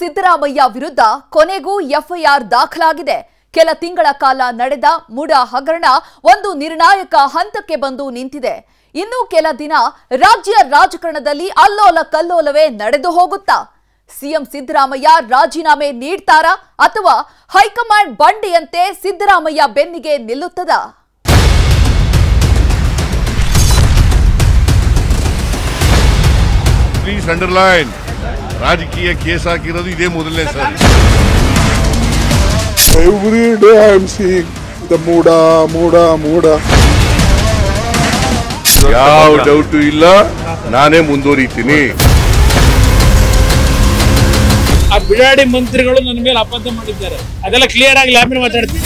ಸಿದ್ದರಾಮಯ್ಯ ವಿರುದ್ಧ ಕೊನೆಗೂ ಎಫ್ಐಆರ್ ದಾಖಲಾಗಿದೆ. ಕೆಲ ತಿಂಗಳ ಕಾಲ ನಡೆದ ಮುಡಾ ಹಗರಣ ಒಂದು ನಿರ್ಣಾಯಕ ಹಂತಕ್ಕೆ ಬಂದು ನಿಂತಿದೆ. ಇನ್ನು ಕೆಲ ದಿನ ರಾಜ್ಯ ರಾಜಕಾರಣದಲ್ಲಿ ಅಲ್ಲೋಲ ಕಲ್ಲೋಲವೇ ನಡೆದು ಹೋಗುತ್ತಾ? ಸಿಎಂ ಸಿದ್ದರಾಮಯ್ಯ ರಾಜೀನಾಮೆ ನೀಡ್ತಾರಾ ಅಥವಾ ಹೈಕಮಾಂಡ್ ಬಂಡಿಯಂತೆ ಸಿದ್ದರಾಮಯ್ಯ ಬೆನ್ನಿಗೆ ನಿಲ್ಲುತ್ತದಾ? Please underline, ರಾಜಕೀಯ ಕೇಸ್ ಹಾಕಿರೋದು ಇದೇ ಮೊದಲನೇ ಸಾರಿ. Every day I am seeing the Muda. ಯಾವ ಡೌಟು ಇಲ್ಲ, ನಾನೇ ಮುಂದುವರಿತೀನಿ. ಆ ಬಿಡಾಡಿ ಮಂತ್ರಿಗಳು ನನ್ನ ಮೇಲೆ ಅಪವಾದ ಮಾಡಿದ್ದಾರೆ, ಅದೆಲ್ಲ ಕ್ಲಿಯರ್ ಆಗಿ ಲ್ಯಾಬ್ ಮಾತಾಡ್ತೀನಿ.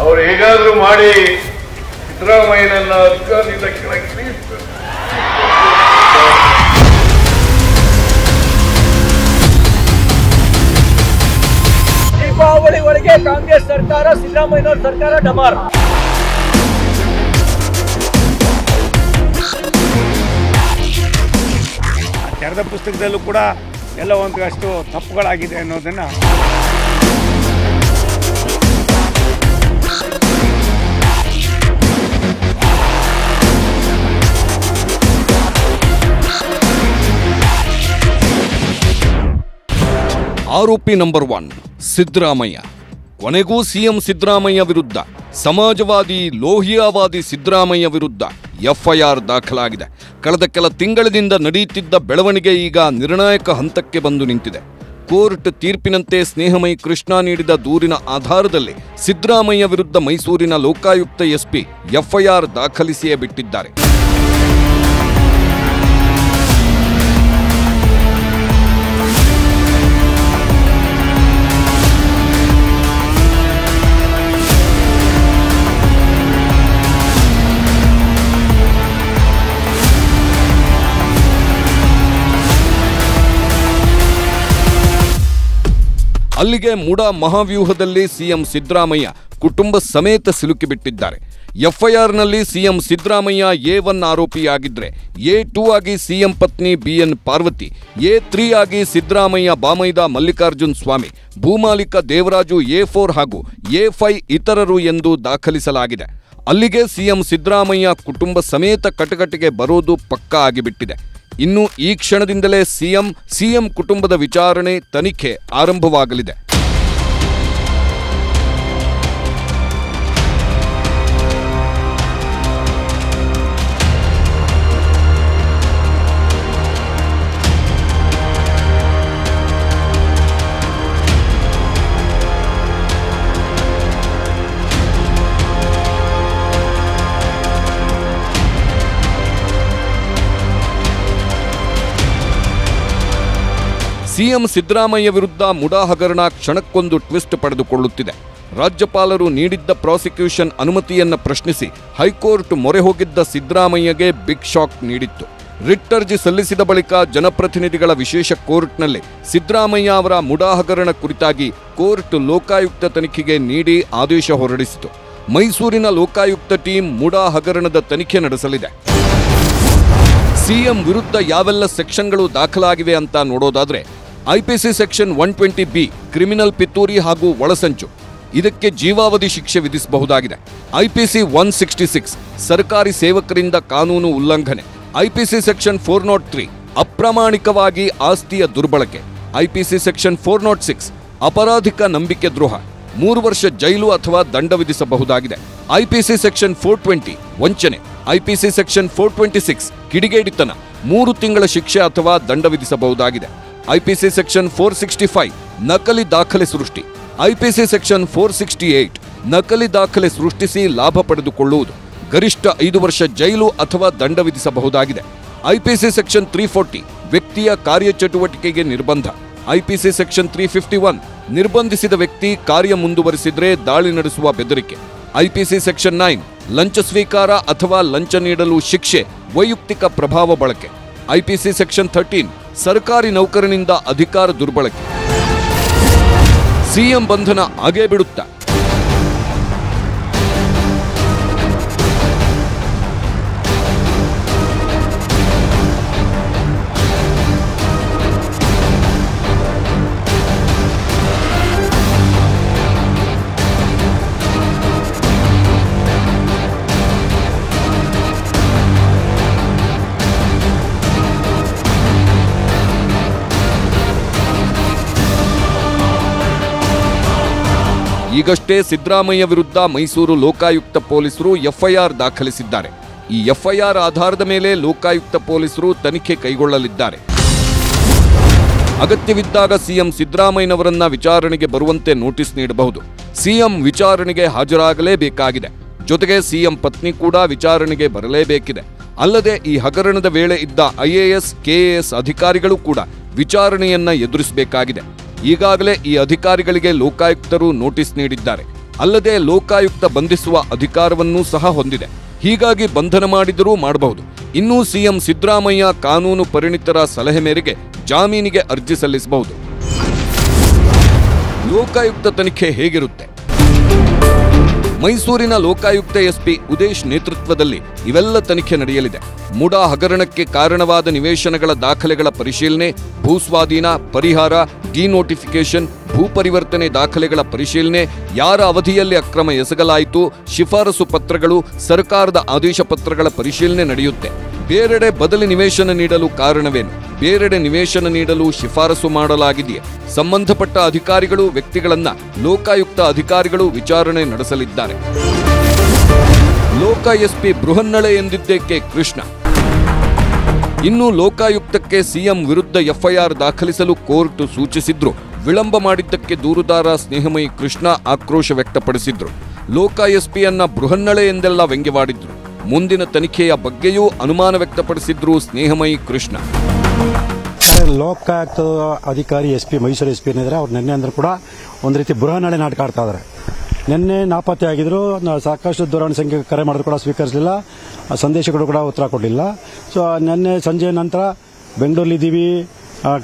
ಅವ್ರು ಹೇಗಾದ್ರೂ ಮಾಡಿ ಸಿದ್ದರಾಮಯ್ಯನನ್ನ ಅಧಿಕಾರದಿಂದ ಕೆಳಗೆ ಇಳಿಸ್ತಾರೆ. ದೀಪಾವಳಿ ಒಳಗೆ ಕಾಂಗ್ರೆಸ್ ಸರ್ಕಾರ ಸಿದ್ದರಾಮಯ್ಯನವರ ಸರ್ಕಾರ ಡಮಾರ್. ತೆರೆದ ಪುಸ್ತಕದಲ್ಲೂ ಕೂಡ ಎಲ್ಲ ಒಂದಷ್ಟು ತಪ್ಪುಗಳಾಗಿದೆ ಅನ್ನೋದನ್ನ ಆರೋಪಿ ನಂಬರ್ 1 ಸಿದ್ದರಾಮಯ್ಯ. ಕೊನೆಗೂ ಸಿಎಂ ಸಿದ್ದರಾಮಯ್ಯ ವಿರುದ್ಧ, ಸಮಾಜವಾದಿ ಲೋಹಿಯಾವಾದಿ ಸಿದ್ದರಾಮಯ್ಯ ವಿರುದ್ಧ ಎಫ್ಐಆರ್ ದಾಖಲಾಗಿದೆ. ಕಳೆದ ಕೆಲ ತಿಂಗಳಿಂದ ನಡೆಯುತ್ತಿದ್ದ ಬೆಳವಣಿಗೆ ಈಗ ನಿರ್ಣಾಯಕ ಹಂತಕ್ಕೆ ಬಂದು ನಿಂತಿದೆ. ಕೋರ್ಟ್ ತೀರ್ಪಿನಂತೆ ಸ್ನೇಹಮಯಿ ಕೃಷ್ಣ ನೀಡಿದ ದೂರಿನ ಆಧಾರದಲ್ಲಿ ಸಿದ್ದರಾಮಯ್ಯ ವಿರುದ್ಧ ಮೈಸೂರಿನ ಲೋಕಾಯುಕ್ತ ಎಸ್ಪಿ ಎಫ್ಐಆರ್ ದಾಖಲಿಸಿಯೇ ಬಿಟ್ಟಿದ್ದಾರೆ. ಅಲ್ಲಿಗೆ ಮುಡಾ ಮಹಾವ್ಯೂಹದಲ್ಲಿ ಸಿಎಂ ಸಿದ್ದರಾಮಯ್ಯ ಕುಟುಂಬ ಸಮೇತ ಸಿಲುಕಿಬಿಟ್ಟಿದ್ದಾರೆ. ಎಫ್ಐಆರ್ನಲ್ಲಿ ಸಿಎಂ ಸಿದ್ದರಾಮಯ್ಯ A1 ಆರೋಪಿಯಾಗಿದ್ರೆ A2 ಆಗಿ ಸಿಎಂ ಪತ್ನಿ BN ಪಾರ್ವತಿ, A3 ಆಗಿ ಸಿದ್ದರಾಮಯ್ಯ ಬಾಮೈದ ಮಲ್ಲಿಕಾರ್ಜುನ್ ಸ್ವಾಮಿ, ಭೂಮಾಲೀಕ ದೇವರಾಜು A4 ಹಾಗೂ A5 ಇತರರು ಎಂದು ದಾಖಲಿಸಲಾಗಿದೆ. ಅಲ್ಲಿಗೆ ಸಿಎಂ ಸಿದ್ದರಾಮಯ್ಯ ಕುಟುಂಬ ಸಮೇತ ಕಟಕಟೆಗೆ ಬರೋದು ಪಕ್ಕಾ ಆಗಿಬಿಟ್ಟಿದೆ. ಇನ್ನು ಈ ಕ್ಷಣದಿಂದಲೇ ಸಿಎಂ ಕುಟುಂಬದ ವಿಚಾರಣೆ, ತನಿಖೆ ಆರಂಭವಾಗಲಿದೆ. ಸಿಎಂ ಸಿದ್ದರಾಮಯ್ಯ ವಿರುದ್ಧ ಮುಡಾ ಹಗರಣ ಕ್ಷಣಕ್ಕೊಂದು ಟ್ವಿಸ್ಟ್ ಪಡೆದುಕೊಳ್ಳುತ್ತಿದೆ. ರಾಜ್ಯಪಾಲರು ನೀಡಿದ್ದ ಪ್ರಾಸಿಕ್ಯೂಷನ್ ಅನುಮತಿಯನ್ನ ಪ್ರಶ್ನಿಸಿ ಹೈಕೋರ್ಟ್ ಮೊರೆ ಹೋಗಿದ್ದ ಸಿದ್ದರಾಮಯ್ಯಗೆ ಬಿಗ್ ಶಾಕ್ ನೀಡಿತ್ತು. ರಿಟ್ ಅರ್ಜಿ ಸಲ್ಲಿಸಿದ ಬಳಿಕ ಜನಪ್ರತಿನಿಧಿಗಳ ವಿಶೇಷ ಕೋರ್ಟ್ನಲ್ಲಿ ಸಿದ್ದರಾಮಯ್ಯ ಅವರ ಮುಡಾ ಹಗರಣ ಕುರಿತಾಗಿ ಕೋರ್ಟ್ ಲೋಕಾಯುಕ್ತ ತನಿಖೆಗೆ ನೀಡಿ ಆದೇಶ ಹೊರಡಿಸಿತು. ಮೈಸೂರಿನ ಲೋಕಾಯುಕ್ತ ಟೀಮ್ ಮುಡಾ ಹಗರಣದ ತನಿಖೆ ನಡೆಸಲಿದೆ. ಸಿಎಂ ವಿರುದ್ಧ ಯಾವೆಲ್ಲ ಸೆಕ್ಷನ್ಗಳು ದಾಖಲಾಗಿವೆ ಅಂತ ನೋಡೋದಾದ್ರೆ, IPC ಸೆಕ್ಷನ್ 120B ಕ್ರಿಮಿನಲ್ ಪಿತೂರಿ ಹಾಗೂ ಒಳಸಂಚು, ಇದಕ್ಕೆ ಜೀವಾವಧಿ ಶಿಕ್ಷೆ ವಿಧಿಸಬಹುದಾಗಿದೆ. IPC 166 ಸರ್ಕಾರಿ ಸೇವಕರಿಂದ ಕಾನೂನು ಉಲ್ಲಂಘನೆ, IPC ಸೆಕ್ಷನ್ 403 ಅಪ್ರಾಮಾಣಿಕವಾಗಿ ಆಸ್ತಿಯ ದುರ್ಬಳಕೆ, IPC ಸೆಕ್ಷನ್ 406 ಅಪರಾಧಿಕ ನಂಬಿಕೆ ದ್ರೋಹ, 3 ವರ್ಷ ಜೈಲು ಅಥವಾ ದಂಡ ವಿಧಿಸಬಹುದಾಗಿದೆ. IPC ಸೆಕ್ಷನ್ 420 ವಂಚನೆ, IPC ಸೆಕ್ಷನ್ 426 ಕಿಡಿಗೇಡಿತನ, 3 ತಿಂಗಳ ಶಿಕ್ಷೆ ಅಥವಾ ದಂಡ ವಿಧಿಸಬಹುದಾಗಿದೆ. IPC ಸೆಕ್ಷನ್ 465 ನಕಲಿ ದಾಖಲೆ ಸೃಷ್ಟಿ, IPC ಸೆಕ್ಷನ್ 468 ನಕಲಿ ದಾಖಲೆ ಸೃಷ್ಟಿಸಿ ಲಾಭ ಪಡೆದುಕೊಳ್ಳುವುದು, ಗರಿಷ್ಠ 5 ವರ್ಷ ಜೈಲು ಅಥವಾ ದಂಡ ವಿಧಿಸಬಹುದಾಗಿದೆ. IPC ಸೆಕ್ಷನ್ 340 ವ್ಯಕ್ತಿಯ ಕಾರ್ಯಚಟುವಟಿಕೆಗೆ ನಿರ್ಬಂಧ, IPC ಸೆಕ್ಷನ್ 351 ನಿರ್ಬಂಧಿಸಿದ ವ್ಯಕ್ತಿ ಕಾರ್ಯ ಮುಂದುವರಿಸಿದ್ರೆ ದಾಳಿ ನಡೆಸುವ ಬೆದರಿಕೆ, IPC ಸೆಕ್ಷನ್ 9 ಲಂಚ ಸ್ವೀಕಾರ ಅಥವಾ ಲಂಚ ನೀಡಲು ಶಿಕ್ಷೆ, ವೈಯಕ್ತಿಕ ಪ್ರಭಾವ ಬಳಕೆ, IPC ಸೆಕ್ಷನ್ 13 ಸರ್ಕಾರಿ ನೌಕರನಿಂದ ಅಧಿಕಾರ ದುರ್ಬಳಕೆ. ಸಿಎಂ ಬಂಧನ ಆಗೇ ಬಿಡುತ್ತಾ? ಈಗಷ್ಟೇ ಸಿದ್ದರಾಮಯ್ಯ ವಿರುದ್ಧ ಮೈಸೂರು ಲೋಕಾಯುಕ್ತ ಪೊಲೀಸರು ಎಫ್ಐಆರ್ ದಾಖಲಿಸಿದ್ದಾರೆ. ಈ ಎಫ್ಐಆರ್ ಆಧಾರದ ಮೇಲೆ ಲೋಕಾಯುಕ್ತ ಪೊಲೀಸರು ತನಿಖೆ ಕೈಗೊಳ್ಳಲಿದ್ದಾರೆ. ಅಗತ್ಯವಿದ್ದಾಗ ಸಿಎಂ ಸಿದ್ದರಾಮಯ್ಯನವರನ್ನ ವಿಚಾರಣೆಗೆ ಬರುವಂತೆ ನೋಟಿಸ್ ನೀಡಬಹುದು. ಸಿಎಂ ವಿಚಾರಣೆಗೆ ಹಾಜರಾಗಲೇಬೇಕಾಗಿದೆ. ಜೊತೆಗೆ ಸಿಎಂ ಪತ್ನಿ ಕೂಡ ವಿಚಾರಣೆಗೆ ಬರಲೇಬೇಕಿದೆ. ಅಲ್ಲದೆ ಈ ಹಗರಣದ ವೇಳೆ ಇದ್ದ ಐಎಎಸ್, ಕೆಎಎಸ್ ಅಧಿಕಾರಿಗಳು ಕೂಡ ವಿಚಾರಣೆಯನ್ನ ಎದುರಿಸಬೇಕಾಗಿದೆ. ಈಗಾಗಲೇ ಈ ಅಧಿಕಾರಿಗಳಿಗೆ ಲೋಕಾಯುಕ್ತರು ನೋಟಿಸ್ ನೀಡಿದ್ದಾರೆ. ಅಲ್ಲದೆ ಲೋಕಾಯುಕ್ತ ಬಂಧಿಸುವ ಅಧಿಕಾರವನ್ನೂ ಸಹ ಹೊಂದಿದೆ. ಹೀಗಾಗಿ ಬಂಧನ ಮಾಡಿದರೂ ಮಾಡಬಹುದು. ಇನ್ನೂ ಸಿಎಂ ಸಿದ್ದರಾಮಯ್ಯ ಕಾನೂನು ಪರಿಣಿತರ ಸಲಹೆ ಮೇರೆಗೆ ಜಾಮೀನಿಗೆ ಅರ್ಜಿ ಸಲ್ಲಿಸಬಹುದು. ಲೋಕಾಯುಕ್ತ ತನಿಖೆ ಹೇಗಿರುತ್ತೆ? ಮೈಸೂರಿನ ಲೋಕಾಯುಕ್ತ ಎಸ್ಪಿ ಉದೇಶ್ ನೇತೃತ್ವದಲ್ಲಿ ಇವೆಲ್ಲ ತನಿಖೆ ನಡೆಯಲಿದೆ. ಮುಡಾ ಹಗರಣಕ್ಕೆ ಕಾರಣವಾದ ನಿವೇಶನಗಳ ದಾಖಲೆಗಳ ಪರಿಶೀಲನೆ, ಭೂಸ್ವಾಧೀನ, ಪರಿಹಾರ, ಡಿನೋಟಿಫಿಕೇಶನ್, ಭೂಪರಿವರ್ತನೆ ದಾಖಲೆಗಳ ಪರಿಶೀಲನೆ, ಯಾರ ಅವಧಿಯಲ್ಲಿ ಅಕ್ರಮ ಎಸಗಲಾಯಿತು, ಶಿಫಾರಸು ಪತ್ರಗಳು, ಸರ್ಕಾರದ ಆದೇಶ ಪತ್ರಗಳ ಪರಿಶೀಲನೆ ನಡೆಯುತ್ತೆ. ಬೇರೆಡೆ ಬದಲಿ ನಿವೇಶನ ನೀಡಲು ಕಾರಣವೇನು? ಬೇರೆಡೆ ನಿವೇಶನ ನೀಡಲು ಶಿಫಾರಸು ಮಾಡಲಾಗಿದೆಯೇ? ಸಂಬಂಧಪಟ್ಟ ಅಧಿಕಾರಿಗಳು, ವ್ಯಕ್ತಿಗಳನ್ನ ಲೋಕಾಯುಕ್ತ ಅಧಿಕಾರಿಗಳು ವಿಚಾರಣೆ ನಡೆಸಲಿದ್ದಾರೆ. ಲೋಕ ಎಸ್ಪಿ ಬೃಹನ್ನಳೆ ಎಂದಿದ್ದಕ್ಕೆ ಕೃಷ್ಣ. ಇನ್ನು ಲೋಕಾಯುಕ್ತಕ್ಕೆ ಸಿಎಂ ವಿರುದ್ಧ ಎಫ್ಐಆರ್ ದಾಖಲಿಸಲು ಕೋರ್ಟ್ ಸೂಚಿಸಿದ್ರು. ವಿಳಂಬ ಮಾಡಿದ್ದಕ್ಕೆ ದೂರುದಾರ ಸ್ನೇಹಮಯಿ ಕೃಷ್ಣ ಆಕ್ರೋಶ ವ್ಯಕ್ತಪಡಿಸಿದ್ರು. ಲೋಕ ಎಸ್ಪಿಯನ್ನ ಬೃಹನ್ನಳೆ ಎಂದೆಲ್ಲ ವ್ಯಂಗ್ಯವಾಡಿದ್ರು. ಮುಂದಿನ ತನಿಖೆಯ ಬಗ್ಗೆಯೂ ಅನುಮಾನ ವ್ಯಕ್ತಪಡಿಸಿದ್ರು ಸ್ನೇಹಮಯಿ ಕೃಷ್ಣ. ಲೋಕಾಯುಕ್ತ ಅಧಿಕಾರಿ ಎಸ್ಪಿ, ಮೈಸೂರು ಎಸ್ಪಿ ಏನಿದ್ರೆ ಅವ್ರು ನಿನ್ನೆ ಅಂದ್ರೆ ಕೂಡ ಒಂದು ರೀತಿ ಬೃಹನ್ನಳೆ ನಾಟಕ ಆಡ್ತಾ ಇದ್ದಾರೆ. ನಿನ್ನೆ ನಾಪತ್ತೆ ಆಗಿದ್ರು. ಸಾಕಷ್ಟು ದೂರವಾಣಿ ಸಂಖ್ಯೆ ಕರೆ ಮಾಡಿದ್ರು ಕೂಡ ಸ್ವೀಕರಿಸಲಿಲ್ಲ. ಸಂದೇಶಗಳು ಕೂಡ ಉತ್ತರ ಕೊಡಲಿಲ್ಲ. ಸೊ ನಿನ್ನೆ ಸಂಜೆ ನಂತರ ಬೆಂಗಳೂರಲ್ಲಿದ್ದೀವಿ,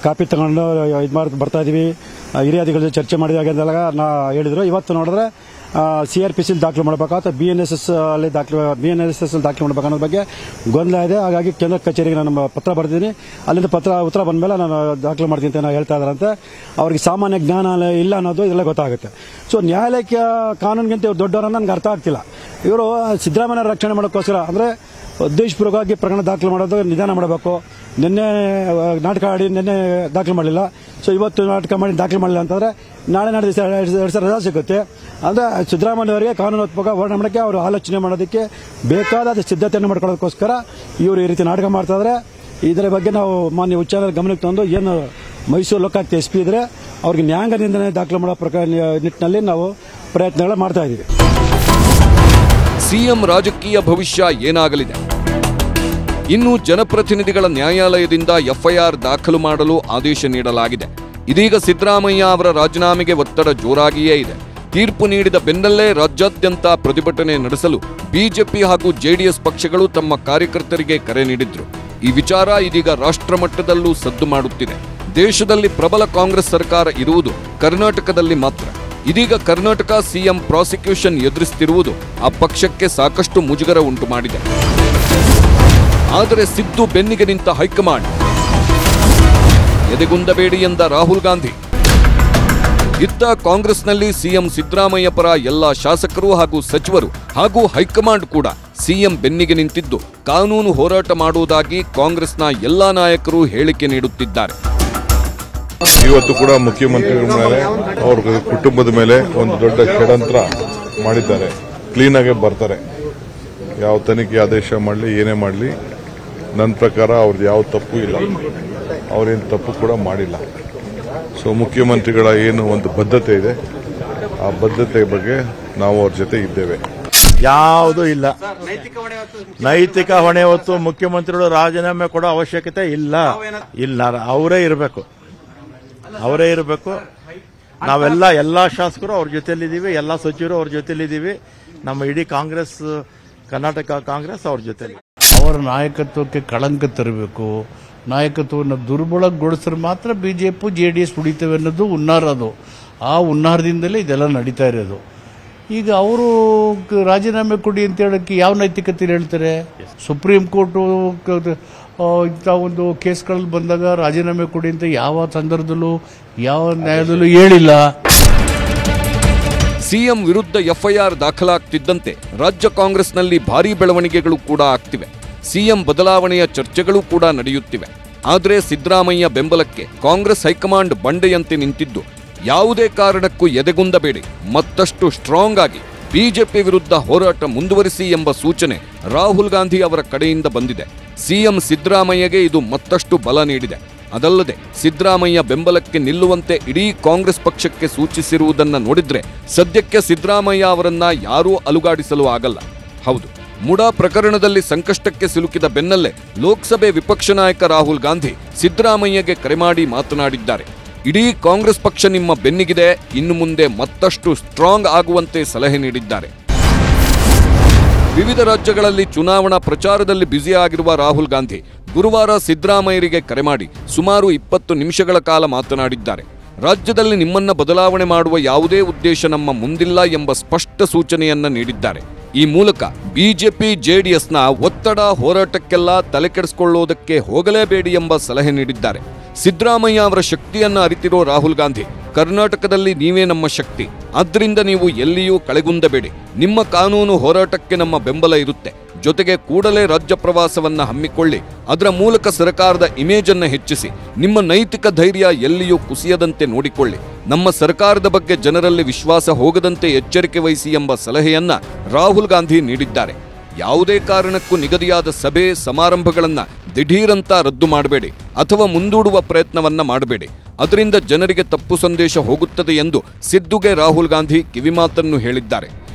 ಕಾಪಿ ತಗೊಂಡು ಬರ್ತಾ ಇದೀವಿ, ಹಿರಿಯ ಅಧಿಕಾರಿಗಳ ಜೊತೆ ಚರ್ಚೆ ಮಾಡಿದಾಗ ನಾ ಹೇಳಿದ್ರು. ಇವತ್ತು ನೋಡಿದ್ರೆ CRPC ದಾಖಲು ಮಾಡಬೇಕಾ ಅಥವಾ BNSS ಅಲ್ಲಿ ದಾಖಲು ಮಾಡಬೇಕು ಅನ್ನೋದ್ರ ಬಗ್ಗೆ ಗೊಂದಲ ಇದೆ. ಹಾಗಾಗಿ ಕೇಂದ್ರ ಕಚೇರಿಗೆ ನಾನು ಪತ್ರ ಬರೆದಿದ್ದೀನಿ. ಅಲ್ಲಿಂದ ಉತ್ತರ ಬಂದ ಮೇಲೆ ನಾನು ದಾಖಲು ಮಾಡ್ತೀನಿ ಅಂತ ಹೇಳ್ತಾ ಇದ್ದಾರಂತೆ. ಅವ್ರಿಗೆ ಸಾಮಾನ್ಯ ಜ್ಞಾನ ಇಲ್ಲ ಅನ್ನೋದು ಇದೆಲ್ಲ ಗೊತ್ತಾಗುತ್ತೆ. ಸೊ ನ್ಯಾಯಾಲಯಕ್ಕೆ ಕಾನೂನಿಗಿಂತ ಇವ್ರು ದೊಡ್ಡವರನ್ನ ನನಗೆ ಅರ್ಥ ಆಗ್ತಿಲ್ಲ. ಇವರು ಸಿದ್ದರಾಮಯ್ಯ ರಕ್ಷಣೆ ಮಾಡೋಕ್ಕೋಸ್ಕರ ಅಂದರೆ ಉದ್ದೇಶಪೂರ್ವಕವಾಗಿ ಪ್ರಕರಣ ದಾಖಲು ಮಾಡೋದು ನಿಧಾನ ಮಾಡಬೇಕು. ನಿನ್ನೆ ನಾಟಕ ಆಡಿ ನಿನ್ನೆ ದಾಖಲು ಮಾಡಲಿಲ್ಲ. ಸೊ ಇವತ್ತು ನಾಟಕ ಮಾಡಿ ದಾಖಲು ಮಾಡಲಿಲ್ಲ ಅಂತಂದ್ರೆ ನಾಳೆ ನಾಳೆ ದಿವಸ ರಜಾ ಸಿಗುತ್ತೆ. ಅಂದರೆ ಸಿದ್ದರಾಮಯ್ಯ ಅವರಿಗೆ ಕಾನೂನಾತ್ಮಕ ಹೋರಾಟ ಮಾಡೋಕ್ಕೆ ಅವರು ಆಲೋಚನೆ ಮಾಡೋದಕ್ಕೆ ಬೇಕಾದ ಸಿದ್ಧತೆಯನ್ನು ಮಾಡ್ಕೊಳ್ಳೋದಕ್ಕೋಸ್ಕರ ಇವರು ಈ ರೀತಿ ನಾಟಕ ಮಾಡ್ತಾ ಇದ್ದಾರೆ. ಇದರ ಬಗ್ಗೆ ನಾವು ಮಾನ್ಯ ಉಚ್ಚ ನ್ಯಾಯಾಲಯದ ಗಮನಕ್ಕೆ ತಂದು ಏನು ಮೈಸೂರು ಲೋಕಾಯುಕ್ತ ಎಸ್ಪಿ ಇದ್ರೆ ಅವ್ರಿಗೆ ನ್ಯಾಯಾಂಗ ನಿಂದನೆ ದಾಖಲು ಮಾಡೋ ನಿಟ್ಟಿನಲ್ಲಿ ನಾವು ಪ್ರಯತ್ನಗಳು ಮಾಡ್ತಾ ಇದ್ದೀವಿ. ಸಿಎಂ ರಾಜಕೀಯ ಭವಿಷ್ಯ ಏನಾಗಲಿದೆ? ಇನ್ನು ಜನಪ್ರತಿನಿಧಿಗಳ ನ್ಯಾಯಾಲಯದಿಂದ ಎಫ್ಐಆರ್ ದಾಖಲು ಮಾಡಲು ಆದೇಶ ನೀಡಲಾಗಿದೆ. ಇದೀಗ ಸಿದ್ದರಾಮಯ್ಯ ಅವರ ರಾಜೀನಾಮೆಗೆ ಒತ್ತಡ ಜೋರಾಗಿಯೇ ಇದೆ. ತೀರ್ಪು ನೀಡಿದ ಬೆನ್ನಲ್ಲೇ ರಾಜ್ಯಾದ್ಯಂತ ಪ್ರತಿಭಟನೆ ನಡೆಸಲು ಬಿಜೆಪಿ ಹಾಗೂ ಜೆಡಿಎಸ್ ಪಕ್ಷಗಳು ತಮ್ಮ ಕಾರ್ಯಕರ್ತರಿಗೆ ಕರೆ ನೀಡಿದ್ರು. ಈ ವಿಚಾರ ಇದೀಗ ರಾಷ್ಟ್ರಮಟ್ಟದಲ್ಲೂ ಸದ್ದು ಮಾಡುತ್ತಿದೆ. ದೇಶದಲ್ಲಿ ಪ್ರಬಲ ಕಾಂಗ್ರೆಸ್ ಸರ್ಕಾರ ಇರುವುದು ಕರ್ನಾಟಕದಲ್ಲಿ ಮಾತ್ರ. ಇದೀಗ ಕರ್ನಾಟಕ ಸಿಎಂ ಪ್ರಾಸಿಕ್ಯೂಷನ್ ಎದುರಿಸುತ್ತಿರುವುದು ಆ ಪಕ್ಷಕ್ಕೆ ಸಾಕಷ್ಟು ಮುಜುಗರ ಉಂಟು ಮಾಡಿದೆ. ಆದರೆ ಸಿದ್ದು ಬೆನ್ನಿಗೆ ನಿಂತ ಹೈಕಮಾಂಡ್ ಎದೆಗುಂದಬೇಡಿ ಎಂದ ರಾಹುಲ್ ಗಾಂಧಿ. ಇತ್ತ ಕಾಂಗ್ರೆಸ್ನಲ್ಲಿ ಸಿಎಂ ಸಿದ್ದರಾಮಯ್ಯ ಪರ ಎಲ್ಲ ಶಾಸಕರು ಹಾಗೂ ಸಚಿವರು ಹಾಗೂ ಹೈಕಮಾಂಡ್ ಕೂಡ ಸಿಎಂ ಬೆನ್ನಿಗೆ ನಿಂತಿದ್ದು ಕಾನೂನು ಹೋರಾಟ ಮಾಡುವುದಾಗಿ ಕಾಂಗ್ರೆಸ್ನ ಎಲ್ಲಾ ನಾಯಕರು ಹೇಳಿಕೆ ನೀಡುತ್ತಿದ್ದಾರೆ. ಇವತ್ತು ಕೂಡ ಮುಖ್ಯಮಂತ್ರಿಗಳ ಮೇಲೆ ಅವ್ರ ಕುಟುಂಬದ ಮೇಲೆ ಒಂದು ದೊಡ್ಡ ಷಡ್ಯಂತ್ರ ಮಾಡಿದ್ದಾರೆ. ಕ್ಲೀನ್ ಆಗಿ ಬರ್ತಾರೆ. ಯಾವ ತನಿಖೆ ಆದೇಶ ಮಾಡಲಿ, ಏನೇ ಮಾಡಲಿ, ನನ್ನ ಪ್ರಕಾರ ಅವ್ರದ್ದು ಯಾವ ತಪ್ಪು ಇಲ್ಲ. ಅವ್ರೇನು ತಪ್ಪು ಕೂಡ ಮಾಡಿಲ್ಲ. ಸೊ ಮುಖ್ಯಮಂತ್ರಿಗಳ ಏನು ಒಂದು ಬದ್ಧತೆ ಇದೆ, ಆ ಬದ್ಧತೆ ಬಗ್ಗೆ ನಾವು ಅವ್ರ ಜೊತೆ ಇದ್ದೇವೆ. ಯಾವುದೂ ಇಲ್ಲ. ನೈತಿಕ ಹೊಣೆ ಹೊತ್ತು ಮುಖ್ಯಮಂತ್ರಿಗಳು ರಾಜೀನಾಮೆ ಕೊಡೋ ಅವಶ್ಯಕತೆ ಇಲ್ಲ. ಅವರೇ ಇರಬೇಕು. ನಾವೆಲ್ಲ ಎಲ್ಲಾ ಶಾಸಕರು ಅವ್ರ ಜೊತೆಲಿದ್ದೀವಿ, ಎಲ್ಲಾ ಸಚಿವರು ಅವ್ರ ಜೊತೆಲಿದ್ದೀವಿ. ನಮ್ಮ ಇಡೀ ಕಾಂಗ್ರೆಸ್, ಕರ್ನಾಟಕ ಕಾಂಗ್ರೆಸ್ ಅವ್ರ ಜೊತೆಲಿ. ಅವರ ನಾಯಕತ್ವಕ್ಕೆ ಕಳಂಕ ತರಬೇಕು. ನಾಯಕತ್ವವನ್ನು ದುರ್ಬಲಗೊಳಿಸಿದ್ರೆ ಮಾತ್ರ ಬಿಜೆಪಿ JDS ಉಳಿತವೆ ಅನ್ನೋದು ಹುನ್ನಾರ. ಅದು ಆ ಹುನ್ನಾರದಿಂದಲೇ ಇದೆಲ್ಲ ನಡೀತಾ ಇರೋದು. ಈಗ ಅವರು ರಾಜೀನಾಮೆ ಕೊಡಿ ಅಂತ ಹೇಳಕ್ಕೆ ಯಾವ ನೈತಿಕತೆಯಲ್ಲಿ ಹೇಳ್ತಾರೆ? ಸುಪ್ರೀಂ ಕೋರ್ಟು ಇಂಥ ಒಂದು ಕೇಸ್ಗಳಲ್ಲಿ ಬಂದಾಗ ರಾಜೀನಾಮೆ ಕೊಡಿ ಅಂತ ಯಾವ ಸಂದರ್ಭದಲ್ಲೂ ಯಾವ ನ್ಯಾಯದಲ್ಲೂ ಹೇಳಿಲ್ಲ. ಸಿಎಂ ವಿರುದ್ಧ ಎಫ್ಐಆರ್ ದಾಖಲಾಗ್ತಿದ್ದಂತೆ ರಾಜ್ಯ ಕಾಂಗ್ರೆಸ್ನಲ್ಲಿ ಭಾರೀ ಬೆಳವಣಿಗೆಗಳು ಕೂಡ ಆಗ್ತಿವೆ. ಸಿಎಂ ಬದಲಾವಣೆಯ ಚರ್ಚೆಗಳು ಕೂಡ ನಡೆಯುತ್ತಿವೆ. ಆದರೆ ಸಿದ್ದರಾಮಯ್ಯ ಬೆಂಬಲಕ್ಕೆ ಕಾಂಗ್ರೆಸ್ ಹೈಕಮಾಂಡ್ ಬಂಡೆಯಂತೆ ನಿಂತಿದ್ದು ಯಾವುದೇ ಕಾರಣಕ್ಕೂ ಎದೆಗುಂದಬೇಡಿ, ಮತ್ತಷ್ಟು ಸ್ಟ್ರಾಂಗ್ ಆಗಿ ಬಿಜೆಪಿ ವಿರುದ್ಧ ಹೋರಾಟ ಮುಂದುವರಿಸಿ ಎಂಬ ಸೂಚನೆ ರಾಹುಲ್ ಗಾಂಧಿ ಅವರ ಕಡೆಯಿಂದ ಬಂದಿದೆ. ಸಿಎಂ ಸಿದ್ದರಾಮಯ್ಯಗೆ ಇದು ಮತ್ತಷ್ಟು ಬಲ ನೀಡಿದೆ. ಅದಲ್ಲದೆ ಸಿದ್ದರಾಮಯ್ಯ ಬೆಂಬಲಕ್ಕೆ ನಿಲ್ಲುವಂತೆ ಇಡೀ ಕಾಂಗ್ರೆಸ್ ಪಕ್ಷಕ್ಕೆ ಸೂಚಿಸಿರುವುದನ್ನು ನೋಡಿದ್ರೆ ಸದ್ಯಕ್ಕೆ ಸಿದ್ದರಾಮಯ್ಯ ಅವರನ್ನ ಯಾರೂ ಅಲುಗಾಡಿಸಲು ಆಗಲ್ಲ. ಹೌದು, ಮುಡಾ ಪ್ರಕರಣದಲ್ಲಿ ಸಂಕಷ್ಟಕ್ಕೆ ಸಿಲುಕಿದ ಬೆನ್ನಲ್ಲೇ ಲೋಕಸಭೆ ವಿಪಕ್ಷ ನಾಯಕ ರಾಹುಲ್ ಗಾಂಧಿ ಸಿದ್ದರಾಮಯ್ಯಗೆ ಕರೆ ಮಾಡಿ ಮಾತನಾಡಿದ್ದಾರೆ. ಇಡೀ ಕಾಂಗ್ರೆಸ್ ಪಕ್ಷ ನಿಮ್ಮ ಬೆನ್ನಿಗಿದೆ, ಇನ್ನು ಮುಂದೆ ಮತ್ತಷ್ಟು ಸ್ಟ್ರಾಂಗ್ ಆಗುವಂತೆ ಸಲಹೆ ನೀಡಿದ್ದಾರೆ. ವಿವಿಧ ರಾಜ್ಯಗಳಲ್ಲಿ ಚುನಾವಣಾ ಪ್ರಚಾರದಲ್ಲಿ ಬ್ಯುಸಿಯಾಗಿರುವ ರಾಹುಲ್ ಗಾಂಧಿ ಗುರುವಾರ ಸಿದ್ದರಾಮಯ್ಯರಿಗೆ ಕರೆ ಮಾಡಿ ಸುಮಾರು 20 ನಿಮಿಷಗಳ ಕಾಲ ಮಾತನಾಡಿದ್ದಾರೆ. ರಾಜ್ಯದಲ್ಲಿ ನಿಮ್ಮನ್ನ ಬದಲಾವಣೆ ಮಾಡುವ ಯಾವುದೇ ಉದ್ದೇಶ ನಮ್ಮ ಮುಂದಿಲ್ಲ ಎಂಬ ಸ್ಪಷ್ಟ ಸೂಚನೆಯನ್ನ ನೀಡಿದ್ದಾರೆ. ಈ ಮೂಲಕ ಬಿಜೆಪಿ ಜೆಡಿಎಸ್ನ ಒತ್ತಡ ಹೋರಾಟಕ್ಕೆಲ್ಲ ತಲೆಕೆಡಿಸಿಕೊಳ್ಳುವುದಕ್ಕೆ ಹೋಗಲೇಬೇಡಿ ಎಂಬ ಸಲಹೆ ನೀಡಿದ್ದಾರೆ. ಸಿದ್ದರಾಮಯ್ಯ ಅವರ ಶಕ್ತಿಯನ್ನ ಅರಿತಿರೋ ರಾಹುಲ್ ಗಾಂಧಿ, ಕರ್ನಾಟಕದಲ್ಲಿ ನೀವೇ ನಮ್ಮ ಶಕ್ತಿ, ಆದ್ದರಿಂದ ನೀವು ಎಲ್ಲಿಯೂ ಕಳೆಗುಂದಬೇಡಿ, ನಿಮ್ಮ ಕಾನೂನು ಹೋರಾಟಕ್ಕೆ ನಮ್ಮ ಬೆಂಬಲ ಇರುತ್ತೆ, ಜೊತೆಗೆ ಕೂಡಲೇ ರಾಜ್ಯ ಪ್ರವಾಸವನ್ನ ಹಮ್ಮಿಕೊಳ್ಳಿ, ಅದರ ಮೂಲಕ ಸರ್ಕಾರದ ಇಮೇಜ್ ಅನ್ನು ಹೆಚ್ಚಿಸಿ, ನಿಮ್ಮ ನೈತಿಕ ಧೈರ್ಯ ಎಲ್ಲಿಯೂ ಕುಸಿಯದಂತೆ ನೋಡಿಕೊಳ್ಳಿ, ನಮ್ಮ ಸರ್ಕಾರದ ಬಗ್ಗೆ ಜನರಲ್ಲಿ ವಿಶ್ವಾಸ ಹೋಗದಂತೆ ಎಚ್ಚರಿಕೆ ವಹಿಸಿ ಎಂಬ ಸಲಹೆಯನ್ನ ರಾಹುಲ್ ಗಾಂಧಿ ನೀಡಿದ್ದಾರೆ. ಯಾವುದೇ ಕಾರಣಕ್ಕೂ ನಿಗದಿಯಾದ ಸಭೆ ಸಮಾರಂಭಗಳನ್ನ ದಿಢೀರಂತ ರದ್ದು ಮಾಡಬೇಡಿ ಅಥವಾ ಮುಂದೂಡುವ ಪ್ರಯತ್ನವನ್ನ ಮಾಡಬೇಡಿ, ಅದರಿಂದ ಜನರಿಗೆ ತಪ್ಪು ಸಂದೇಶ ಹೋಗುತ್ತದೆ ಎಂದು ಸಿದ್ದುಗೆ ರಾಹುಲ್ ಗಾಂಧಿ ಕಿವಿಮಾತನ್ನು ಹೇಳಿದ್ದಾರೆ.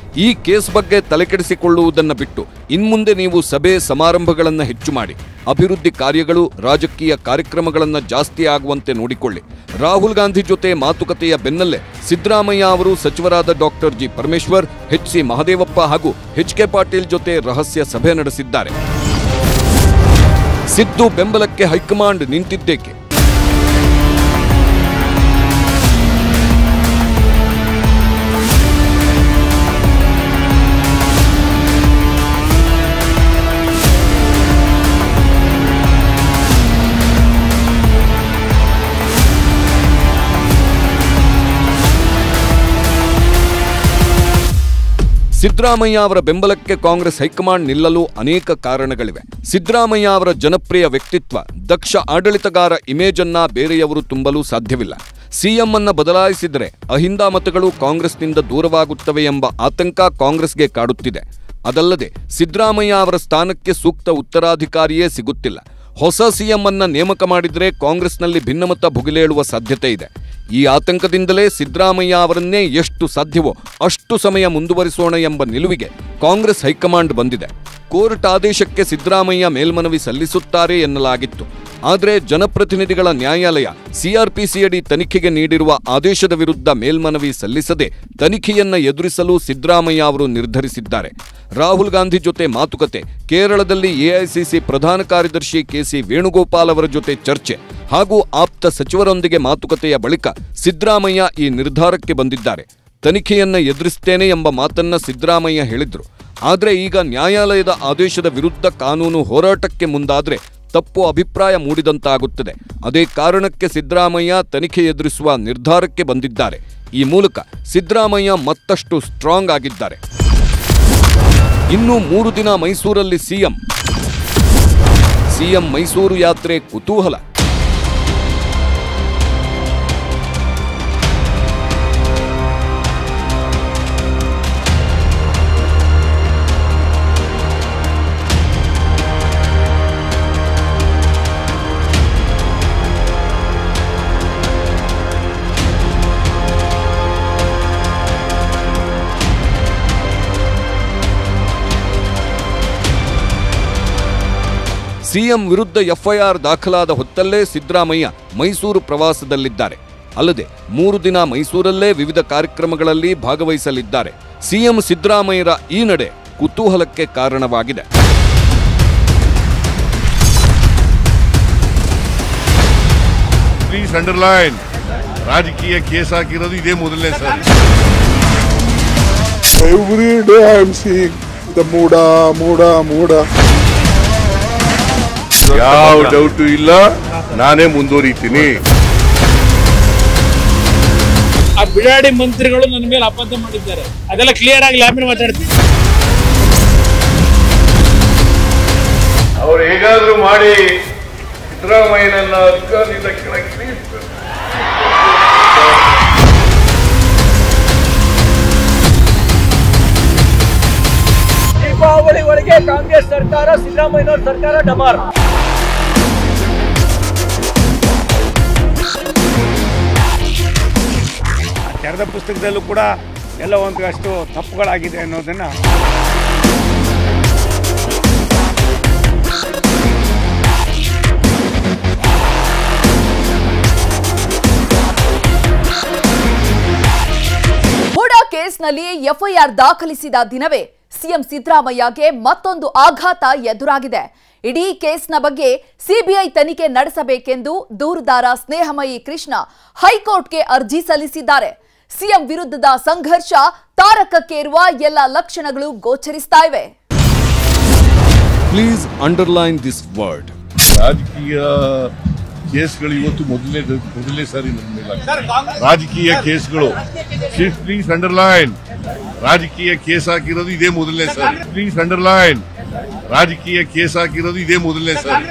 ಈ ಕೇಸ್ ಬಗ್ಗೆ ತಲೆಕೆಡಿಸಿಕೊಳ್ಳುವುದನ್ನು ಬಿಟ್ಟು ಇನ್ಮುಂದೆ ನೀವು ಸಭೆ ಸಮಾರಂಭಗಳನ್ನು ಹೆಚ್ಚು ಮಾಡಿ, ಅಭಿವೃದ್ಧಿ ಕಾರ್ಯಗಳು ರಾಜಕೀಯ ಕಾರ್ಯಕ್ರಮಗಳನ್ನು ಜಾಸ್ತಿ ಆಗುವಂತೆ ನೋಡಿಕೊಳ್ಳಿ. ರಾಹುಲ್ ಗಾಂಧಿ ಜೊತೆ ಮಾತುಕತೆಯ ಬೆನ್ನಲ್ಲೇ ಸಿದ್ದರಾಮಯ್ಯ ಅವರು ಸಚಿವರಾದ doctor G Parameshwar, H C Mahadevappa ಹಾಗೂ ಎಚ್ ಕೆ ಪಾಟೀಲ್ ಜೊತೆ ರಹಸ್ಯ ಸಭೆ ನಡೆಸಿದ್ದಾರೆ. ಸಿದ್ದು ಬೆಂಬಲಕ್ಕೆ ಹೈಕಮಾಂಡ್ ನಿಂತಿದ್ದೇಕೆ? ಸಿದ್ದರಾಮಯ್ಯ ಅವರ ಬೆಂಬಲಕ್ಕೆ ಕಾಂಗ್ರೆಸ್ ಹೈಕಮಾಂಡ್ ನಿಲ್ಲಲು ಅನೇಕ ಕಾರಣಗಳಿವೆ. ಸಿದ್ದರಾಮಯ್ಯ ಅವರ ಜನಪ್ರಿಯ ವ್ಯಕ್ತಿತ್ವ, ದಕ್ಷ ಆಡಳಿತಗಾರ ಇಮೇಜ್ ಅನ್ನ ಬೇರೆಯವರು ತುಂಬಲು ಸಾಧ್ಯವಿಲ್ಲ. ಸಿಎಂ ಅನ್ನ ಬದಲಾಯಿಸಿದರೆ ಅಹಿಂದ ಮತಗಳು ಕಾಂಗ್ರೆಸ್ನಿಂದ ದೂರವಾಗುತ್ತವೆ ಎಂಬ ಆತಂಕ ಕಾಂಗ್ರೆಸ್ಗೆ ಕಾಡುತ್ತಿದೆ. ಅದಲ್ಲದೆ ಸಿದ್ದರಾಮಯ್ಯ ಅವರ ಸ್ಥಾನಕ್ಕೆ ಸೂಕ್ತ ಉತ್ತರಾಧಿಕಾರಿಯೇ ಸಿಗುತ್ತಿಲ್ಲ. ಹೊಸ ಸಿಎಂ ಅನ್ನ ನೇಮಕ ಮಾಡಿದರೆ ಕಾಂಗ್ರೆಸ್ನಲ್ಲಿ ಭಿನ್ನಮತ ಭುಗಿಲೇಳುವ ಸಾಧ್ಯತೆ ಇದೆ. ಈ ಆತಂಕದಿಂದಲೇ ಸಿದ್ದರಾಮಯ್ಯ ಅವರನ್ನೇ ಎಷ್ಟು ಸಾಧ್ಯವೋ ಅಷ್ಟು ಸಮಯ ಮುಂದುವರಿಸೋಣ ಎಂಬ ನಿಲುವಿಗೆ ಕಾಂಗ್ರೆಸ್ ಹೈಕಮಾಂಡ್ ಬಂದಿದೆ. ಕೋರ್ಟ್ ಆದೇಶಕ್ಕೆ ಸಿದ್ದರಾಮಯ್ಯ ಮೇಲ್ಮನವಿ ಸಲ್ಲಿಸುತ್ತಾರೆ ಎನ್ನಲಾಗಿತ್ತು. ಆದರೆ ಜನಪ್ರತಿನಿಧಿಗಳ ನ್ಯಾಯಾಲಯ ಸಿಆರ್ಪಿಸಿಯಡಿ ತನಿಖೆಗೆ ನೀಡಿರುವ ಆದೇಶದ ವಿರುದ್ಧ ಮೇಲ್ಮನವಿ ಸಲ್ಲಿಸದೆ ತನಿಖೆಯನ್ನ ಎದುರಿಸಲು ಸಿದ್ದರಾಮಯ್ಯ ಅವರು ನಿರ್ಧರಿಸಿದ್ದಾರೆ. ರಾಹುಲ್ ಗಾಂಧಿ ಜೊತೆ ಮಾತುಕತೆ, ಕೇರಳದಲ್ಲಿ ಎಐಸಿಸಿ ಪ್ರಧಾನ ಕಾರ್ಯದರ್ಶಿ ಕೆಸಿ ವೇಣುಗೋಪಾಲ್ ಅವರ ಜೊತೆ ಚರ್ಚೆ ಹಾಗೂ ಆಪ್ತ ಸಚಿವರೊಂದಿಗೆ ಮಾತುಕತೆಯ ಬಳಿಕ ಸಿದ್ದರಾಮಯ್ಯ ಈ ನಿರ್ಧಾರಕ್ಕೆ ಬಂದಿದ್ದಾರೆ. ತನಿಖೆಯನ್ನ ಎದುರಿಸುತ್ತೇನೆ ಎಂಬ ಮಾತನ್ನ ಸಿದ್ದರಾಮಯ್ಯ ಹೇಳಿದ್ರು. ಆದರೆ ಈಗ ನ್ಯಾಯಾಲಯದ ಆದೇಶದ ವಿರುದ್ಧ ಕಾನೂನು ಹೋರಾಟಕ್ಕೆ ಮುಂದಾದ್ರೆ ತಪ್ಪು ಅಭಿಪ್ರಾಯ ಮೂಡಿದಂತಾಗುತ್ತದೆ. ಅದೇ ಕಾರಣಕ್ಕೆ ಸಿದ್ದರಾಮಯ್ಯ ತನಿಖೆ ಎದುರಿಸುವ ನಿರ್ಧಾರಕ್ಕೆ ಬಂದಿದ್ದಾರೆ. ಈ ಮೂಲಕ ಸಿದ್ದರಾಮಯ್ಯ ಮತ್ತಷ್ಟು ಸ್ಟ್ರಾಂಗ್ ಆಗಿದ್ದಾರೆ. ಇನ್ನು 3 ದಿನ ಮೈಸೂರಲ್ಲಿ ಸಿಎಂ ಮೈಸೂರು ಯಾತ್ರೆ ಕುತೂಹಲ. ಸಿಎಂ ವಿರುದ್ಧ ಎಫ್ಐಆರ್ ದಾಖಲಾದ ಹೊತ್ತಲ್ಲೇ ಸಿದ್ದರಾಮಯ್ಯ ಮೈಸೂರು ಪ್ರವಾಸದಲ್ಲಿದ್ದಾರೆ. ಅಲ್ಲದೆ 3 ದಿನ ಮೈಸೂರಲ್ಲೇ ವಿವಿಧ ಕಾರ್ಯಕ್ರಮಗಳಲ್ಲಿ ಭಾಗವಹಿಸಲಿದ್ದಾರೆ. ಸಿಎಂ ಸಿದ್ದರಾಮಯ್ಯರ ಈ ನಡೆ ಕುತೂಹಲಕ್ಕೆ ಕಾರಣವಾಗಿದೆ. ಪ್ಲೀಸ್ ಅಂಡರ್ಲೈನ್, ರಾಜಕೀಯ ಕೇಸ್ ಹಾಕಿರೋದು ಇದೇ ಮೊದಲನೇ ಸಾರಿ. Every day I am seeing the ಮೂಡ. ಯಾವ ಡೌಟು ಇಲ್ಲ, ನಾನೇ ಮುಂದುವರಿತೀನಿ. ಆ ಬಿಡಾಡಿ ಮಂತ್ರಿಗಳು ನನ್ನ ಮೇಲೆ ಅಪವಾದ ಮಾಡಿದ್ದಾರೆ, ಅದೆಲ್ಲ ಕ್ಲಿಯರ್ ಆಗಿ ಲ್ಯಾಬ್ ಮಾತಾಡ್ತೀನಿ. ಅವ್ರು ಹೇಗಾದ್ರೂ ಮಾಡಿ ಸಿದ್ದರಾಮಯ್ಯನನ್ನ ಅಧಿಕಾರದಿಂದ ಕೆಳಗೆ ಕಾಂಗ್ರೆಸ್ ಸರ್ಕಾರ, ಸಿದ್ದರಾಮಯ್ಯನವರ ಸರ್ಕಾರ ಡಮಾರ್. ತೆರೆದ ಪುಸ್ತಕದಲ್ಲೂ ಕೂಡ ಎಲ್ಲ ಒಂದಷ್ಟು ತಪ್ಪುಗಳಾಗಿದೆ ಅನ್ನೋದನ್ನ ಮೂಡಾ ಕೇಸ್ನಲ್ಲಿ ಎಫ್ಐಆರ್ ದಾಖಲಿಸಿದ ದಿನವೇ ಸಿಎಂ ಸಿದ್ದರಾಮಯ್ಯಗೆ ಮತ್ತೊಂದು ಆಘಾತ ಎದುರಾಗಿದೆ. ಇಡೀ ಕೇಸ್ನ ಬಗ್ಗೆ ಸಿಬಿಐ ತನಿಖೆ ನಡೆಸಬೇಕೆಂದು ದೂರುದಾರ ಸ್ನೇಹಮಯಿ ಕೃಷ್ಣ ಹೈಕೋರ್ಟ್ಗೆ ಅರ್ಜಿ ಸಲ್ಲಿಸಿದ್ದಾರೆ. ಸಿಎಂ ವಿರುದ್ಧದ ಸಂಘರ್ಷ ತಾರಕಕ್ಕೇರುವ ಎಲ್ಲ ಲಕ್ಷಣಗಳು ಗೋಚರಿಸ್ತಾ ಇವೆ. Please underline this word. ರಾಜಕೀಯ ಕೇಸ್ಗಳು ಇವತ್ತು ಮೊದಲನೇ ಸಾರಿ ನನ್ನ ಮೇಲೆ ರಾಜಕೀಯ ಕೇಸ್ಗಳು. ಪ್ಲೀಸ್ ಅಂಡರ್ಲೈನ್, ರಾಜಕೀಯ ಕೇಸ್ ಹಾಕಿರೋದು ಇದೇ ಮೊದಲನೇ ಸಾರಿ. ಪ್ಲೀಸ್ ಅಂಡರ್ಲೈನ್, ರಾಜಕೀಯ ಕೇಸ್ ಹಾಕಿರೋದು ಇದೇ ಮೊದಲನೇ ಸಾರಿ.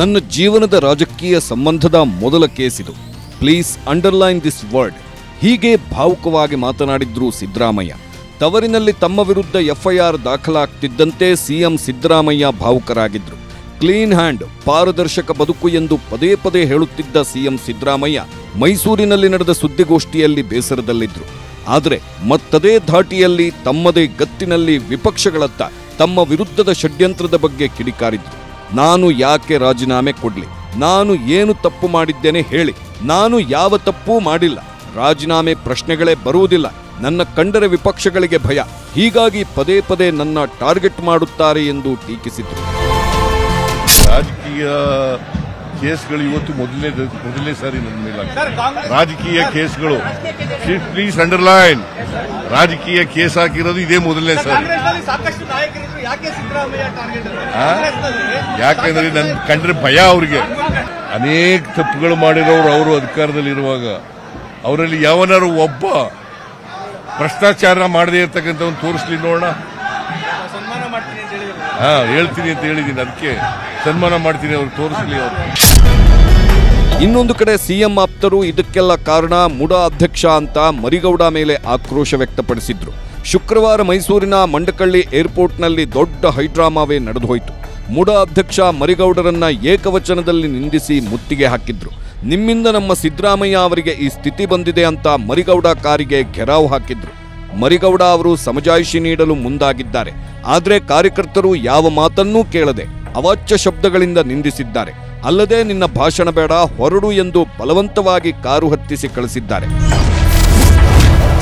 ನನ್ನ ಜೀವನದ ರಾಜಕೀಯ ಸಂಬಂಧದ ಮೊದಲ ಕೇಸ್ ಇದು. Please underline this word. ಹೀಗೆ ಭಾವುಕವಾಗಿ ಮಾತನಾಡಿದ್ರು ಸಿದ್ದರಾಮಯ್ಯ. ತವರಿನಲ್ಲಿ ತಮ್ಮ ವಿರುದ್ಧ ಎಫ್ಐಆರ್ ದಾಖಲಾಗ್ತಿದ್ದಂತೆ ಸಿಎಂ ಸಿದ್ದರಾಮಯ್ಯ ಭಾವುಕರಾಗಿದ್ರು. ಕ್ಲೀನ್ ಹ್ಯಾಂಡ್, ಪಾರದರ್ಶಕ ಬದುಕು ಎಂದು ಪದೇ ಪದೇ ಹೇಳುತ್ತಿದ್ದ ಸಿಎಂ ಸಿದ್ದರಾಮಯ್ಯ ಮೈಸೂರಿನಲ್ಲಿ ನಡೆದ ಸುದ್ದಿಗೋಷ್ಠಿಯಲ್ಲಿ ಬೇಸರದಲ್ಲಿದ್ರು. ಆದರೆ ಮತ್ತದೇ ಧಾಟಿಯಲ್ಲಿ ತಮ್ಮದೇ ಗತ್ತಿನಲ್ಲಿ ವಿಪಕ್ಷಗಳತ್ತ ತಮ್ಮ ವಿರುದ್ಧದ ಷಡ್ಯಂತ್ರದ ಬಗ್ಗೆ ಕಿಡಿಕಾರಿದ್ರು. ನಾನು ಯಾಕೆ ರಾಜೀನಾಮೆ ಕೊಡ್ಲಿ? ನಾನು ಏನು ತಪ್ಪು ಮಾಡಿದ್ದೇನೆ ಹೇಳಿ? ನಾನು ಯಾವ ತಪ್ಪೂ ಮಾಡಿಲ್ಲ. ರಾಜೀನಾಮೆ ಪ್ರಶ್ನೆಗಳೇ ಬರುವುದಿಲ್ಲ. ನನ್ನ ಕಂಡರೆ ವಿಪಕ್ಷಗಳಿಗೆ ಭಯ. ಹೀಗಾಗಿ ಪದೇ ಪದೇ ನನ್ನ ಟಾರ್ಗೆಟ್ ಮಾಡುತ್ತಾರೆ ಎಂದು ಟೀಕಿಸಿದರು. ರಾಜಕೀಯ ಕೇಸ್ಗಳು ಇವತ್ತು ಮೊದಲನೇ ಸಾರಿ ನನ್ನ ಮೇಲೆ ರಾಜಕೀಯ ಕೇಸ್ಗಳು. ಪ್ಲೀಸ್ ಅಂಡರ್ಲೈನ್, ರಾಜಕೀಯ ಕೇಸ್ ಹಾಕಿರೋದು ಇದೇ ಮೊದಲನೇ ಸಾರಿ. ಯಾಕೆಂದ್ರೆ ನನ್ನ ಕಂಡ್ರೆ ಭಯ ಅವ್ರಿಗೆ. ಅನೇಕ ತಪ್ಪುಗಳು ಮಾಡಿರೋರು ಅವರು ಅಧಿಕಾರದಲ್ಲಿರುವಾಗ ಅವರಲ್ಲಿ ಯಾವನಾರು ಒಬ್ಬ ಭ್ರಷ್ಟಾಚಾರ ಮಾಡದೇ ಇರ್ತಕ್ಕಂಥ ತೋರಿಸ್ಲಿ ನೋಡೋಣ. ಹೇಳ್ತೀನಿ ಅಂತ ಹೇಳಿದ್ದೀನಿ, ಅದಕ್ಕೆ ಸನ್ಮಾನ ಮಾಡ್ತೀನಿ, ಅವ್ರು ತೋರಿಸ್ಲಿ ಅವರು. ಇನ್ನೊಂದು ಕಡೆ ಸಿಎಂ ಆಪ್ತರು ಇದಕ್ಕೆಲ್ಲ ಕಾರಣ ಮುಡಾ ಅಧ್ಯಕ್ಷ ಅಂತ ಮರಿಗೌಡ ಮೇಲೆ ಆಕ್ರೋಶ ವ್ಯಕ್ತಪಡಿಸಿದ್ರು. ಶುಕ್ರವಾರ ಮೈಸೂರಿನ ಮಂಡಕಳ್ಳಿ ಏರ್ಪೋರ್ಟ್ನಲ್ಲಿ ದೊಡ್ಡ ಹೈಡ್ರಾಮಾವೇ ನಡೆದುಹೋಯಿತು. ಮುಡಾ ಅಧ್ಯಕ್ಷ ಮರಿಗೌಡರನ್ನ ಏಕವಚನದಲ್ಲಿ ನಿಂದಿಸಿ ಮುತ್ತಿಗೆ ಹಾಕಿದ್ರು. ನಿಮ್ಮಿಂದ ನಮ್ಮ ಸಿದ್ದರಾಮಯ್ಯ ಅವರಿಗೆ ಈ ಸ್ಥಿತಿ ಬಂದಿದೆ ಅಂತ ಮರಿಗೌಡ ಕಾರಿಗೆ ಘೆರಾವ್ ಹಾಕಿದ್ರು. ಮರಿಗೌಡ ಅವರು ಸಮಜಾಯಿಷಿ ನೀಡಲು ಮುಂದಾಗಿದ್ದಾರೆ. ಆದರೆ ಕಾರ್ಯಕರ್ತರು ಯಾವ ಮಾತನ್ನೂ ಕೇಳದೆ ಅವಾಚ್ಯ ಶಬ್ದಗಳಿಂದ ನಿಂದಿಸಿದ್ದಾರೆ. ಅಲ್ಲದೆ ನಿನ್ನ ಭಾಷಣ ಬೇಡ, ಹೊರಡು ಎಂದು ಬಲವಂತವಾಗಿ ಕಾರು ಹತ್ತಿಸಿ ಕಳಿಸಿದ್ದಾರೆ.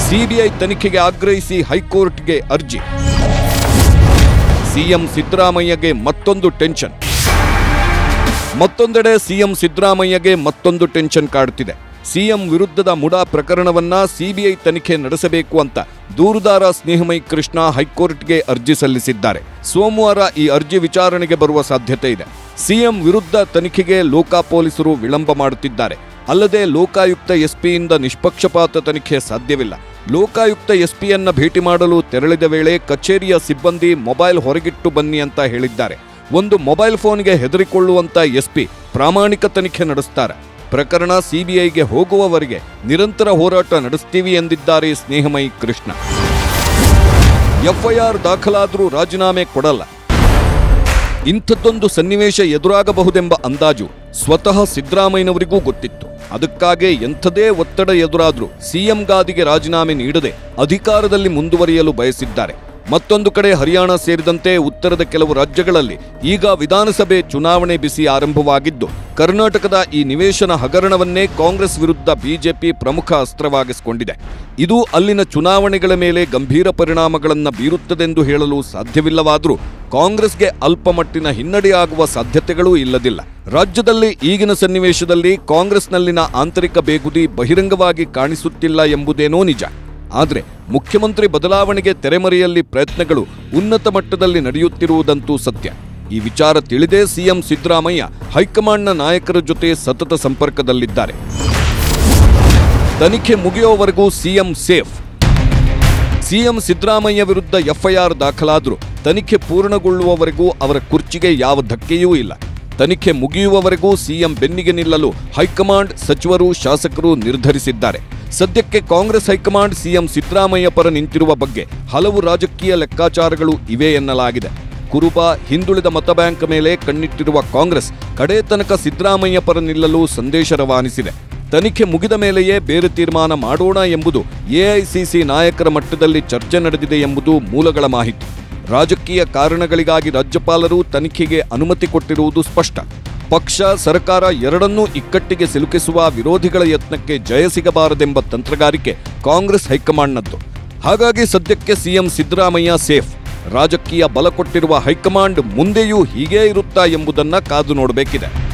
ಸಿಬಿಐ ತನಿಖೆಗೆ ಆಗ್ರಹಿಸಿ ಹೈಕೋರ್ಟ್ಗೆ ಅರ್ಜಿ. ಸಿಎಂ ಸಿದ್ದರಾಮಯ್ಯಗೆ ಮತ್ತೊಂದು ಟೆನ್ಷನ್. ಮತ್ತೊಂದೆಡೆ ಸಿಎಂ ಸಿದ್ದರಾಮಯ್ಯಗೆ ಮತ್ತೊಂದು ಟೆನ್ಷನ್ ಕಾಡುತ್ತಿದೆ. ಸಿಎಂ ವಿರುದ್ಧದ ಮುಡಾ ಪ್ರಕರಣವನ್ನ ಸಿಬಿಐ ತನಿಖೆ ನಡೆಸಬೇಕು ಅಂತ ದೂರುದಾರ ಸ್ನೇಹಮಯಿ ಕೃಷ್ಣ ಹೈಕೋರ್ಟ್ಗೆ ಅರ್ಜಿ ಸಲ್ಲಿಸಿದ್ದಾರೆ. ಸೋಮವಾರ ಈ ಅರ್ಜಿ ವಿಚಾರಣೆಗೆ ಬರುವ ಸಾಧ್ಯತೆ ಇದೆ. ಸಿಎಂ ವಿರುದ್ಧ ತನಿಖೆಗೆ ಲೋಕಾ ಪೊಲೀಸರು ವಿಳಂಬ ಮಾಡುತ್ತಿದ್ದಾರೆ. ಅಲ್ಲದೆ ಲೋಕಾಯುಕ್ತ ಎಸ್ಪಿಯಿಂದ ನಿಷ್ಪಕ್ಷಪಾತ ತನಿಖೆ ಸಾಧ್ಯವಿಲ್ಲ. ಲೋಕಾಯುಕ್ತ ಎಸ್ಪಿಯನ್ನ ಭೇಟಿ ಮಾಡಲು ತೆರಳಿದ ವೇಳೆ ಕಚೇರಿಯ ಸಿಬ್ಬಂದಿ ಮೊಬೈಲ್ ಹೊರಗಿಟ್ಟು ಬನ್ನಿ ಅಂತ ಹೇಳಿದ್ದಾರೆ. ಒಂದು ಮೊಬೈಲ್ ಫೋನ್ಗೆ ಹೆದರಿಕೊಳ್ಳುವಂತ ಎಸ್ಪಿ ಪ್ರಾಮಾಣಿಕ ತನಿಖೆ ನಡೆಸ್ತಾರೆ. ಪ್ರಕರಣ ಸಿಬಿಐಗೆ ಹೋಗುವವರೆಗೆ ನಿರಂತರ ಹೋರಾಟ ನಡೆಸ್ತೀವಿ ಎಂದಿದ್ದಾರೆ ಸ್ನೇಹಮಯಿ ಕೃಷ್ಣ. ಎಫ್ಐಆರ್ ದಾಖಲಾದರೂ ರಾಜೀನಾಮೆ ಕೊಡಲ್ಲ. ಇಂಥದ್ದೊಂದು ಸನ್ನಿವೇಶ ಎದುರಾಗಬಹುದೆಂಬ ಅಂದಾಜು ಸ್ವತಃ ಸಿದ್ದರಾಮಯ್ಯನವರಿಗೂ ಗೊತ್ತಿತ್ತು. ಅದಕ್ಕಾಗಿ ಎಂಥದೇ ಒತ್ತಡ ಎದುರಾದರೂ ಸಿಎಂ ಗಾದಿಗೆ ರಾಜೀನಾಮೆ ನೀಡದೆ ಅಧಿಕಾರದಲ್ಲಿ ಮುಂದುವರಿಯಲು ಬಯಸಿದ್ದಾರೆ. ಮತ್ತೊಂದು ಕಡೆ ಹರಿಯಾಣ ಸೇರಿದಂತೆ ಉತ್ತರದ ಕೆಲವು ರಾಜ್ಯಗಳಲ್ಲಿ ಈಗ ವಿಧಾನಸಭೆ ಚುನಾವಣೆ ಬಿಸಿ ಆರಂಭವಾಗಿದ್ದು, ಕರ್ನಾಟಕದ ಈ ನಿವೇಶನ ಹಗರಣವನ್ನೇ ಕಾಂಗ್ರೆಸ್ ವಿರುದ್ಧ ಬಿಜೆಪಿ ಪ್ರಮುಖ ಅಸ್ತ್ರವಾಗಿಸಿಕೊಂಡಿದೆ. ಇದು ಅಲ್ಲಿನ ಚುನಾವಣೆಗಳ ಮೇಲೆ ಗಂಭೀರ ಪರಿಣಾಮಗಳನ್ನು ಬೀರುತ್ತದೆಂದು ಹೇಳಲು ಸಾಧ್ಯವಿಲ್ಲವಾದರೂ ಕಾಂಗ್ರೆಸ್ಗೆ ಅಲ್ಪಮಟ್ಟಿನ ಹಿನ್ನಡೆಯಾಗುವ ಸಾಧ್ಯತೆಗಳೂ ಇಲ್ಲದಿಲ್ಲ. ರಾಜ್ಯದಲ್ಲಿ ಈಗಿನ ಸನ್ನಿವೇಶದಲ್ಲಿ ಕಾಂಗ್ರೆಸ್ನಲ್ಲಿನ ಆಂತರಿಕ ಬೇಗುದಿ ಬಹಿರಂಗವಾಗಿ ಕಾಣಿಸುತ್ತಿಲ್ಲ ಎಂಬುದೇನೋ ನಿಜ. ಆದರೆ ಮುಖ್ಯಮಂತ್ರಿ ಬದಲಾವಣೆಗೆ ತೆರೆಮರೆಯಲ್ಲಿ ಪ್ರಯತ್ನಗಳು ಉನ್ನತ ಮಟ್ಟದಲ್ಲಿ ನಡೆಯುತ್ತಿರುವುದಂತೂ ಸತ್ಯ. ಈ ವಿಚಾರ ತಿಳಿದೇ ಸಿಎಂ ಸಿದ್ದರಾಮಯ್ಯ ಹೈಕಮಾಂಡ್ನ ನಾಯಕರ ಜೊತೆ ಸತತ ಸಂಪರ್ಕದಲ್ಲಿದ್ದಾರೆ. ತನಿಖೆ ಮುಗಿಯುವವರೆಗೂ ಸಿಎಂ ಸೇಫ್. ಸಿಎಂ ಸಿದ್ದರಾಮಯ್ಯ ವಿರುದ್ಧ ಎಫ್ಐಆರ್ ದಾಖಲಾದರೂ ತನಿಖೆ ಪೂರ್ಣಗೊಳ್ಳುವವರೆಗೂ ಅವರ ಕುರ್ಚಿಗೆ ಯಾವ ಧಕ್ಕೆಯೂ ಇಲ್ಲ. ತನಿಖೆ ಮುಗಿಯುವವರೆಗೂ ಸಿಎಂ ಬೆನ್ನಿಗೆ ನಿಲ್ಲಲು ಹೈಕಮಾಂಡ್, ಸಚಿವರು, ಶಾಸಕರು ನಿರ್ಧರಿಸಿದ್ದಾರೆ. ಸದ್ಯಕ್ಕೆ ಕಾಂಗ್ರೆಸ್ ಹೈಕಮಾಂಡ್ ಸಿಎಂ ಸಿದ್ದರಾಮಯ್ಯ ಪರ ನಿಂತಿರುವ ಬಗ್ಗೆ ಹಲವು ರಾಜಕೀಯ ಲೆಕ್ಕಾಚಾರಗಳು ಇವೆ ಎನ್ನಲಾಗಿದೆ. ಕುರುಬ ಹಿಂದುಳಿದ ಮತ ಬ್ಯಾಂಕ್ ಮೇಲೆ ಕಣ್ಣಿಟ್ಟಿರುವ ಕಾಂಗ್ರೆಸ್ ಕಡೆ ತನಕ ಸಿದ್ದರಾಮಯ್ಯ ಪರ ನಿಲ್ಲಲು ಸಂದೇಶ ರವಾನಿಸಿದೆ. ತನಿಖೆ ಮುಗಿದ ಮೇಲೆಯೇ ಬೇರೆ ತೀರ್ಮಾನ ಮಾಡೋಣ ಎಂಬುದು ಎಐಸಿಸಿ ನಾಯಕರ ಮಟ್ಟದಲ್ಲಿ ಚರ್ಚೆ ನಡೆದಿದೆ ಎಂಬುದು ಮೂಲಗಳ ಮಾಹಿತಿ. ರಾಜಕೀಯ ಕಾರಣಗಳಿಗಾಗಿ ರಾಜ್ಯಪಾಲರು ತನಿಖೆಗೆ ಅನುಮತಿ ಕೊಟ್ಟಿರುವುದು ಸ್ಪಷ್ಟ. ಪಕ್ಷ ಸರ್ಕಾರ ಎರಡನ್ನೂ ಇಕ್ಕಟ್ಟಿಗೆ ಸಿಲುಕಿಸುವ ವಿರೋಧಿಗಳ ಯತ್ನಕ್ಕೆ ಜಯ ಸಿಗಬಾರದೆಂಬ ತಂತ್ರಗಾರಿಕೆ ಕಾಂಗ್ರೆಸ್ ಹೈಕಮಾಂಡ್ನದ್ದು. ಹಾಗಾಗಿ ಸದ್ಯಕ್ಕೆ ಸಿಎಂ ಸಿದ್ದರಾಮಯ್ಯ ಸೇಫ್. ರಾಜಕೀಯ ಬಲ ಕೊಟ್ಟಿರುವ ಹೈಕಮಾಂಡ್ ಮುಂದೆಯೂ ಹೀಗೇ ಇರುತ್ತಾ ಎಂಬುದನ್ನ ಕಾದು ನೋಡಬೇಕಿದೆ.